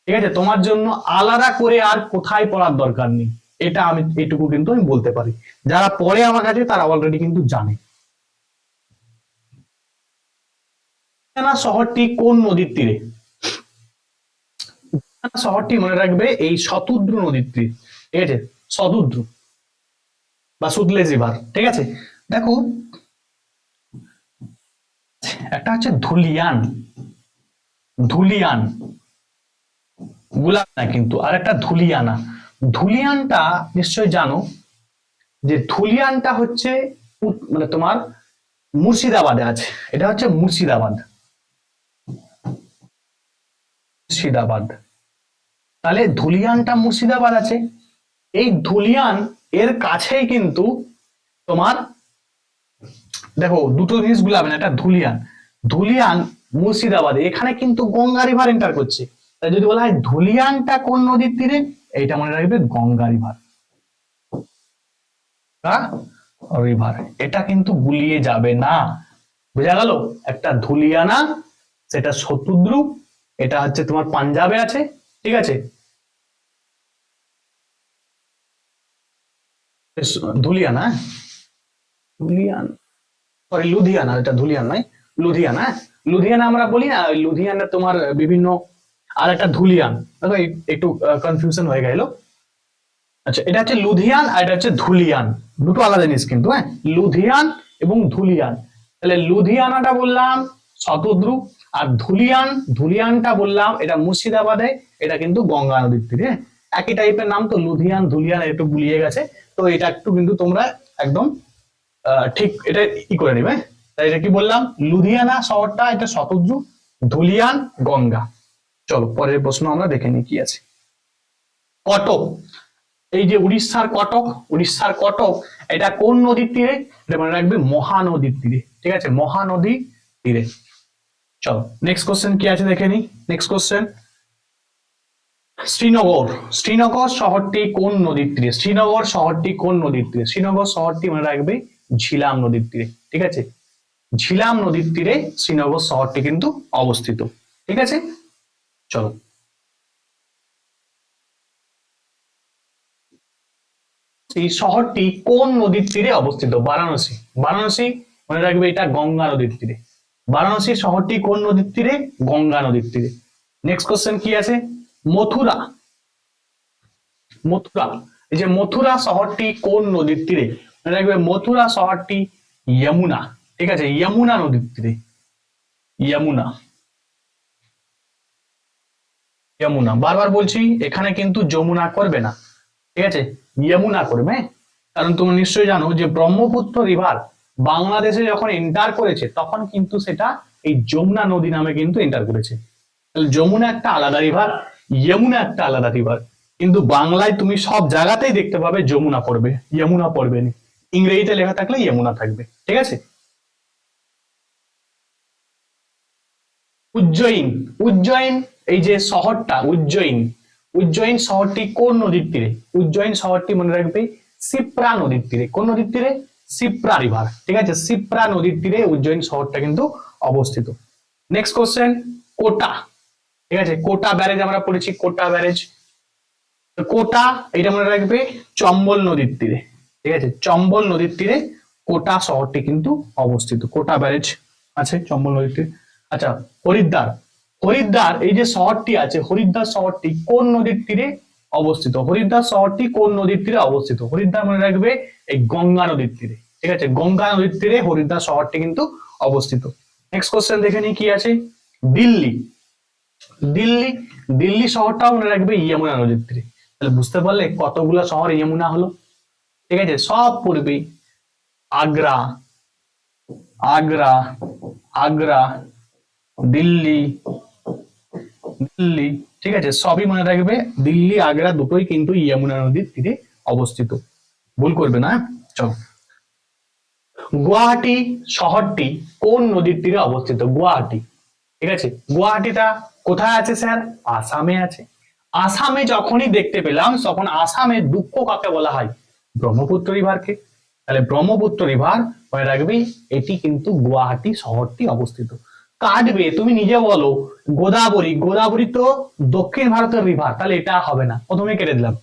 ঠিক আছে। তোমার জন্য আলাদা করে আর কোথায় পড়ার দরকার নেই, এটা আমি এটুকু কিন্তু আমি বলতে পারি। যারা পড়ে আমার কাছে তারা অলরেডি কিন্তু জানে। শহরটি কোন নদীর তীরে? শহরটি মনে রাখবে এই শতুদ্রু নদীর তীর, ঠিক আছে, শতুদ্রু বা সুতলেজ রিভার, ঠিক আছে। দেখো একটা হচ্ছে ধুলিয়ান, ধুলিয়ান গুলাব না কিন্তু, আর একটা ধুলিয়ানা। ধুলিয়ানটা নিশ্চয় জানো যে ধুলিয়ানটা হচ্ছে মানে তোমার মুর্শিদাবাদে আছে, এটা হচ্ছে মুর্শিদাবাদ, মুর্শিদাবাদ। তাহলে ধুলিয়ানটা মুর্শিদাবাদ আছে। এই ধুলিয়ান এর কাছেই কিন্তু তোমার দেখো দুটো জিনিস গুলাবে না, একটা ধুলিয়ান, ধুলিয়ান মুর্শিদাবাদে, এখানে কিন্তু গঙ্গা রিভার এন্টার করছে। তাই যদি বলা হয় ধুলিয়ানটা কোন নদীর তীরে, এইটা মনে রাখবে গঙ্গা রিভার, রিভার, এটা কিন্তু গুলিয়ে যাবে না, বোঝা গেল। একটা ধুলিয়ানা, সেটা শতুদ্রু, এটা হচ্ছে তোমার পাঞ্জাবে আছে, ঠিক আছে। ধুলিয়ানা, ধুলিয়ান, সরি লুধিয়ানা, এটা ধুলিয়ান নয়, লুধিয়ানা, লুধিয়ানা আমরা বলি না, লুধিয়ানা তোমার বিভিন্ন, আর একটা ধুলিয়ান, দেখো একটু কনফিউশন হয়ে গেল। আচ্ছা, এটা হচ্ছে লুধিয়ান আর এটা হচ্ছে ধুলিয়ান, দুটো আলাদা জিনিস কিন্তু, হ্যাঁ, লুধিয়ান এবং ধুলিয়ান। তাহলে লুধিয়ানাটা বললাম শতদ্রু, আর ধুলিয়ান, ধুলিয়ানটা বললাম এটা মুর্শিদাবাদে, এটা কিন্তু গঙ্গা নদীর তীরে, একই টাইপের নাম তো, লুধিয়ান ধুলিয়ান একটু গুলিয়ে গেছে, তো এটা একটু কিন্তু তোমরা একদম ঠিক এটা ই করে নিবে। তাই এটা কি বললাম, লুধিয়ানা শহরটা এটা শতদ্রু, ধুলিয়ান গঙ্গা। চলো পরের প্রশ্ন আমরা দেখে নিই কি আছে। কটক, এই যে উড়িষ্যার কটক, উড়িষ্যার কটক, এটা কোন নদীর তীরে? এটা মনে রাখবে মহানদীর তীরে, ঠিক আছে, মহানদী তীরে। চলো নেক্সট কোশ্চেন কি আছে দেখে নি। নেক্সট কোশ্চেন, শ্রীনগর, শ্রীনগর শহরটি কোন নদীর তীরে? শ্রীনগর শহরটি কোন নদীর তীরে? শ্রীনগর শহরটি মনে রাখবে ঝিলাম নদীর তীরে, ঠিক আছে, ঝিলাম নদীর তীরে শ্রীনগর শহরটি কিন্তু অবস্থিত, ঠিক আছে। চলো, এই শহরটি কোন নদীর তীরে অবস্থিত? বারাণসী, বারাণসী মনে রাখবে এটা গঙ্গা নদীর তীরে, বারাণসী শহরটি কোন নদীর তীরে? গঙ্গা নদীর তীরে। নেক্সট কোশ্চেন কি আছে, মথুরা, মথুরা, এই যে মথুরা শহরটি কোন নদীর তীরে? মনে রাখবে মথুরা শহরটি যমুনা, ঠিক আছে, যমুনা নদীর তীরে, যমুনা, যমুনা, বারবার বলছি এখানে কিন্তু যমুনা করবে না, ঠিক আছে, যমুনা করবে। কারণ তুমি নিশ্চয়ই জানো যে ব্রহ্মপুত্র রিভার বাংলাদেশে যখন এন্টার করেছে তখন কিন্তু সেটা এই যমুনা নদী নামে কিন্তু এন্টার করেছে। যমুনা একটা আলাদা রিভার, যমুনা একটা আলাদা রিভার, কিন্তু বাংলায় তুমি সব জায়গাতেই দেখতে পাবে যমুনা পড়বে, যমুনা পড়বে না, ইংরেজিতে লেখা থাকলে যমুনা থাকবে, ঠিক আছে। উজ্জয়িন, উজ্জয়িন এই যে শহরটা উজ্জয়িন, উজ্জয়িন শহরটি কোন নদীর তীরে? উজ্জয়িন শহরটি মনে রাখবে শিপ্রা নদীর তীরে, কোন নদীর তীরে? শিপ্রা রিভার, ঠিক আছে, শিপ্রা নদীর তীরে উজ্জয়িন শহরটা কিন্তু অবস্থিত। নেক্সট কোশ্চেন, কোটা, ঠিক আছে, কোটা ব্যারেজ আমরা পড়েছি, কোটা ব্যারেজ, কোটা এটা মনে রাখবে চম্বল নদীর তীরে, ঠিক আছে, চম্বল নদীর তীরে কোটা শহরটি কিন্তু অবস্থিত, কোটা ব্যারেজ আছে চম্বল নদীর তীরে। আচ্ছা, হরিদ্বার, হরিদ্বার এই যে শহরটি আছে, হরিদ্বার শহরটি কোন নদীর তীরে অবস্থিত? হরিদ্বার শহরটি কোন নদীর তীরে অবস্থিত? হরিদ্বার মনে রাখবে এই গঙ্গা নদীর তীরে, ঠিক আছে, গঙ্গা নদীর তীরে হরিদ্বার শহরটি কিন্তু অবস্থিত। নেক্সট কোশ্চেন দেখে নিই কি আছে। দিল্লি, দিল্লি, দিল্লি শহরটাও মনে রাখবে যমুনা নদীর তীরে। তাহলে বুঝতে পারলে কতগুলো শহর যমুনা হলো, ঠিক আছে, সব পড়বে। আগ্রা, আগ্রা, আগ্রা, দিল্লি, দিল্লি, ঠিক আছে, সবই মনে রাখবে। দিল্লি আগ্রা দুটোই কিন্তু যমুনা নদীর তীরে অবস্থিত, ভুল করবে না। চলো, গুয়াহাটি শহরটি কোন নদীর তীরে অবস্থিত? গুয়াহাটি, ঠিক আছে, গুয়াহাটিটা কোথায় আছে স্যার? আসামে আছে। আসামে যখনই দেখতে পেলাম তখন আসামে দুঃখ কাকে বলা হয়? ব্রহ্মপুত্র রিভারকে। তাহলে ব্রহ্মপুত্র রিভার মনে রাখবি, এটি কিন্তু গুয়াহাটি শহরটি অবস্থিত। কাটবে, তুমি নিজে বলো, গোদাবরী, গোদাবরী তো দক্ষিণ ভারতের রিভার, তাহলে এটা হবে না, প্রথমে কেটে দিলাম।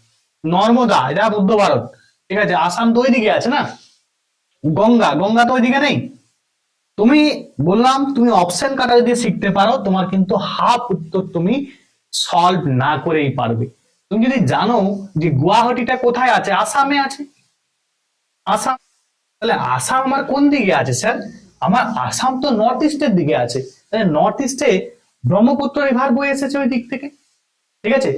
নর্মদা এটা মধ্য ভারত, ঠিক আছে, আসাম তো ওইদিকে আছে না। গঙ্গা, গঙ্গা তো ওইদিকে নেই। তুমি বললাম তুমি অপশন কাটা যদি শিখতে পারো তোমার কিন্তু হাফ উত্তর তুমি সলভ না করেই পারবে। তুমি যদি জানো যে গুয়াহাটিটা কোথায় আছে, আসামে আছে, আসাম, তাহলে আসাম আমার কোন দিকে আছে স্যার? আমার আসাম তো নর্থ ইস্টের দিকে আছে, তাহলে নর্থ ইস্টে ব্রহ্মপুত্র রিভার বয়ে এসেছে ওই দিক থেকে, ঠিক আছে।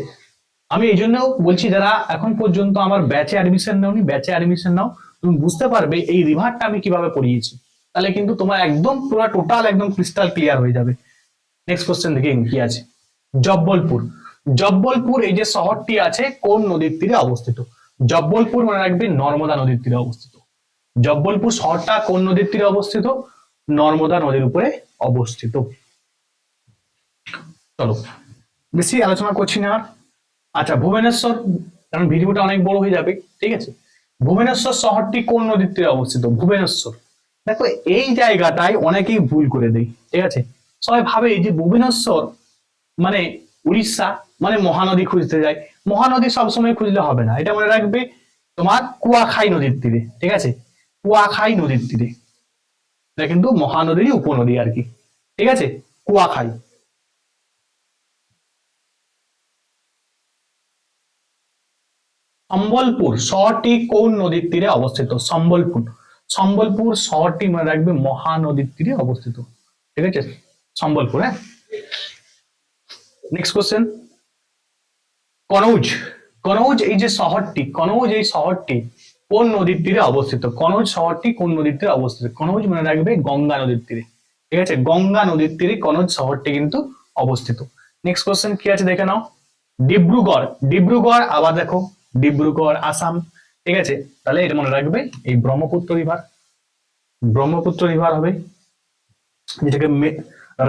আমি এই জন্য বলছি যারা এখন পর্যন্ত আমার ব্যাচে অ্যাডমিশন নাওনি, ব্যাচে অ্যাডমিশন নাও, তুমি বুঝতে পারবে এই রিভারটা আমি কিভাবে পড়িয়েছি, তাহলে কিন্তু তোমার একদম পুরো টোটাল একদম ক্রিস্টাল ক্লিয়ার হয়ে যাবে। নেক্সট কোশ্চেন দেখি কি আছে। জব্বলপুর, জব্বলপুর এই যে শহরটি আছে কোন নদীর তীরে অবস্থিত? জব্বলপুর মনে রাখবে নর্মদা নদীর তীরে অবস্থিত। জব্বলপুর শহরটা কোন নদীর তীরে অবস্থিত? নর্মদা নদীর উপরে অবস্থিত। চলো, বেশি আলোচনা করছি না। আচ্ছা, ভুবনেশ্বর, কারণ ভিডিওটা অনেক বড় হয়ে যাবে, ঠিক আছে। ভুবনেশ্বর শহরটি কোন নদীর তীরে অবস্থিত? ভুবনেশ্বর, দেখো এই জায়গাটায় অনেকেই ভুল করে দেয়, ঠিক আছে, সবাই ভাবে যে ভুবনেশ্বর মানে উড়িষ্যা, মানে মহানদী খুঁজতে যায়। মহানদী সবসময় খুঁজলে হবে না, এটা মনে রাখবে তোমার কুয়াখাই নদীর তীরে, ঠিক আছে, কুয়াখাই নদীর তীরে, এটা কিন্তু মহানদীরই উপনদী আর কি, ঠিক আছে, কুয়াখাই। সম্বলপুর শহরটি কোন নদীর তীরে অবস্থিত? সম্বলপুর, সম্বলপুর শহরটি মনে রাখবে মহানদীর তীরে অবস্থিত, ঠিক আছে, সম্বলপুর। হ্যাঁ, নেক্সট কোশ্চেন। কনৌজ, কনৌজ এই যে শহরটি, কনৌজ এই শহরটি কোন নদীর তীরে অবস্থিত? কনৌজ শহরটি কোন নদীর তীরে অবস্থিত? কনৌজ মনে রাখবে গঙ্গা নদীর তীরে, ঠিক আছে, গঙ্গা নদীর তীরে কনৌজ শহরটি কিন্তু অবস্থিত। নেক্সট কোশ্চেন কি আছে দেখে নাও। ডিব্রুগড়, ডিব্রুগড় আবার দেখো, ডিব্রুগড় আসাম, ঠিক আছে, তাহলে এটা মনে রাখবে এই ব্রহ্মপুত্র রিভার, ব্রহ্মপুত্র রিভার হবে, যেটাকে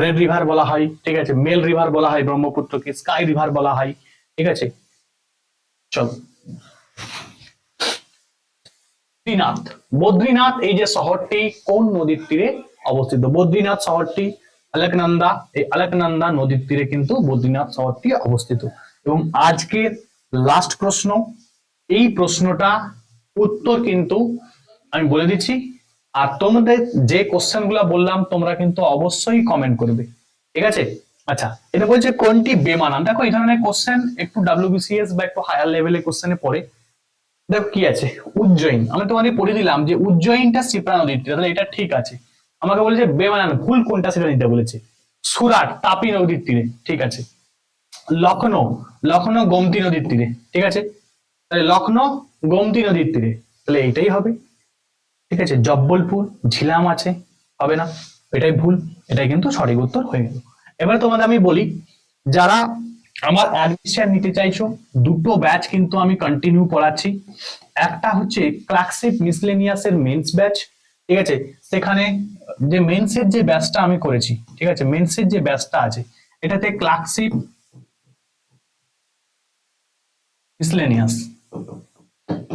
রেড রিভার বলা হয়, ঠিক আছে, মেল রিভার বলা হয় ব্রহ্মপুত্রকে, স্কাই রিভার বলা হয়, ঠিক আছে। চলো, বদ্রীনাথ, বদ্রীনাথ এই যে শহরটি কোন নদীর তীরে অবস্থিত? বদ্রীনাথ শহরটি আলেকনন্দা, এই আলেকনন্দা নদীর তীরে কিন্তু বদ্রীনাথ শহরটি অবস্থিত। এবং আজকের লাস্ট প্রশ্ন, এই প্রশ্নটা উত্তর কিন্তু আমি বলে দিচ্ছি, আর তোমাদের যে কোশ্চেন গুলা বললাম তোমরা কিন্তু অবশ্যই কমেন্ট করবে, ঠিক আছে। আচ্ছা, এটা বলছে কোনটি বেমানান। দেখো এই ধরনের কোশ্চেন একটু ডাব্লিউবিসিএস বা একটু হায়ার লেভেলের কোশ্চেনে পড়ে। দেখো কি আছে, উজ্জয়িন, আমি তোমাদের পড়ে দিলাম যে উজ্জয়িনটা শিপ্রা নদীর তীরে, তাহলে এটা ঠিক আছে। আমাকে বলেছে বেমানান, ভুল কোনটা সেটা নিতে বলেছে। সুরাট তাপি নদীর তীরে, ঠিক আছে। লখনৌ, লখনৌ গোমতী নদীর তীরে, ঠিক আছে, তাহলে লখনৌ গোমতী নদীর তীরে, তাহলে এইটাই হবে, ঠিক আছে। জব্বলপুর ঝিলাম আছে, হবে না, এটাই ভুল, এটাই কিন্তু সঠিক উত্তর হয়ে গেল। এবার তোমাদের আমি বলি, যারা আমার অ্যাডমিশন নিতে চাইছো, দুটো ব্যাচ কিন্তু আমি কন্টিনিউ পড়াচ্ছি। একটা হচ্ছে ক্লার্কশিপ মিসলেনিয়াস এর মেন্স ব্যাচ, ঠিক আছে, সেখানে যে মেন্সের যে ব্যাচটা আমি করেছি, ঠিক আছে, মেন্সের যে ব্যাচটা আছে এটাতে ক্লার্কশিপ মিসলেনিয়াস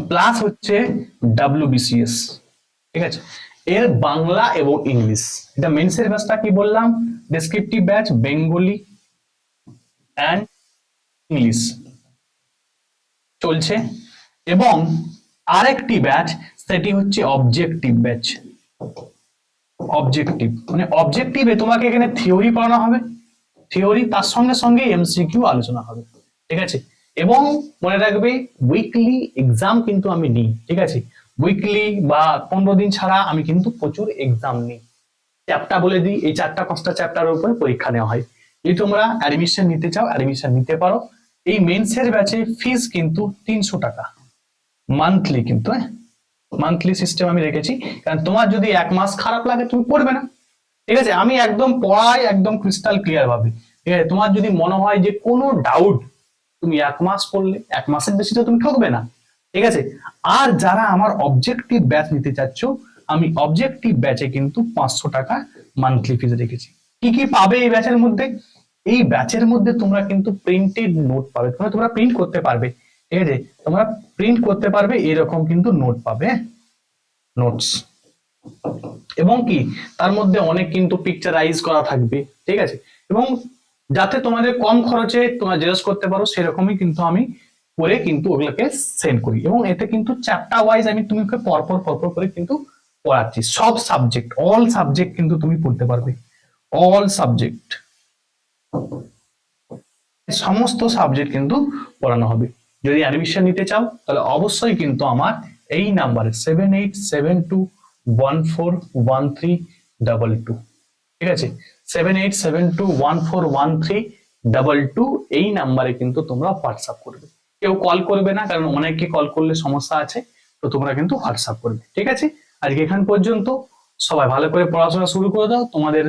প্লাস হচ্ছে ডাব্লিউবিসিএস, ঠিক আছে, এর বাংলা এবং ইংলিশ। এটা মেন্সের ব্যাচটা কি বললাম, descriptive batch Bengali and English, চলছে। এবং আরেকটি ব্যাচ, সেটি হচ্ছে অবজেক্টিভ ব্যাচ। অবজেক্টিভ মানে অবজেক্টিভে তোমাকে এখানে থিওরি পড়ানো হবে, থিওরি তার সঙ্গে সঙ্গে এমসিকিউ আলোচনা হবে, ঠিক আছে। এবং মনে রাখবে উইকলি এক্সাম কিন্তু আমি নিই, ঠিক আছে। উইকলি বা 15 দিন ছাড়া আমি কিন্তু প্রচুর এক্সাম নিই। চ্যাপ্টার বলে দিই, এই 4টা-5টা চ্যাপ্টারের উপর পরীক্ষা নেওয়া হয়। যদি তোমরা অ্যাডমিশন নিতে চাও অ্যাডমিশন নিতে পারো। এই মেন্সের ব্যাচে ফিস কিন্তু 300 টাকা মান্থলি, কিন্তু মান্থলি সিস্টেম আমি রেখেছি, কারণ তোমার যদি 1 মাস খারাপ লাগে তুমি পড়বে না, ঠিক আছে। আমি একদম পড়াই একদম ক্রিস্টাল ক্লিয়ার ভাবে, ঠিক আছে। তোমার যদি মনে হয় যে কোনো ডাউট, তুমি 1 মাস পড়লে 1 মাসের বেশি তো তুমি ঠকবে না, ঠিক আছে। আর যারা আমার অবজেক্টিভ ব্যাচ নিতে চাচ্ছ, আমি অবজেক্টিভ ব্যাচে কিন্তু 500 টাকা মান্থলি ফিজ রেখেছি। কি কি পাবে এই ব্যাচের মধ্যে? এই ব্যাচের মধ্যে তোমরা কিন্তু প্রিন্টেড নোট পাবে, তোমরা প্রিন্ট করতে পারবে, ঠিক আছে। তোমরা প্রিন্ট করতে পারবে, এরকম কিন্তু নোট পাবে, নোটস। এবং কি তার মধ্যে অনেক কিন্তু পিকচারাইজ করা থাকবে, ঠিক আছে। এবং যাতে তোমাদের কম খরচে তোমরা জেরক্স করতে পারো সেরকমই কিন্তু আমি করে কিন্তু ওগুলোকে সেন্ড করি। এবং এতে কিন্তু চ্যাপ্টার ওয়াইজ আমি তোমাকে পরপর পরপর করে কিন্তু পড়াচ্ছি। সব সাবজেক্ট, অল সাবজেক্ট কিন্তু তুমি পড়তে পারবে, অল সাবজেক্ট, সমস্ত সাবজেক্ট কিন্তু পড়ানো হবে। যদি অ্যাডমিশন নিতে চাও তাহলে অবশ্যই কিন্তু আমার এই নাম্বারে 7872141322, ঠিক আছে। 7872141322 এই নাম্বারে কিন্তু তোমরা হোয়াটসঅ্যাপ করবে। কেউ কল করবে না, কারণ অনেকে কল করলে সমস্যা আছে, তো তোমরা কিন্তু হোয়াটসঅ্যাপ করবে, ঠিক আছে। আজকে এখান পর্যন্ত। সবাই ভালো করে পড়াশোনা শুরু করে দাও। তোমাদের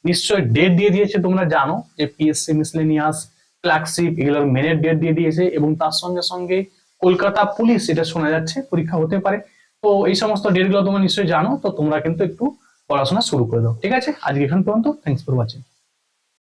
নিশ্চয় ডেট দিয়ে দিয়েছে, তোমরা জানো যে পিএসসি মিসলেনিয়াস, ক্লার্কশিপ এগুলোর মেনের ডেট দিয়ে দিয়েছে, এবং তার সঙ্গে সঙ্গে কলকাতা পুলিশ এটা শোনা যাচ্ছে পরীক্ষা হতে পারে। তো এই সমস্ত ডেট গুলো তোমরা নিশ্চয়ই জানো, তো তোমরা কিন্তু একটু পড়াশোনা শুরু করে দাও, ঠিক আছে। আজকে এখান পর্যন্ত। Thanks for watching.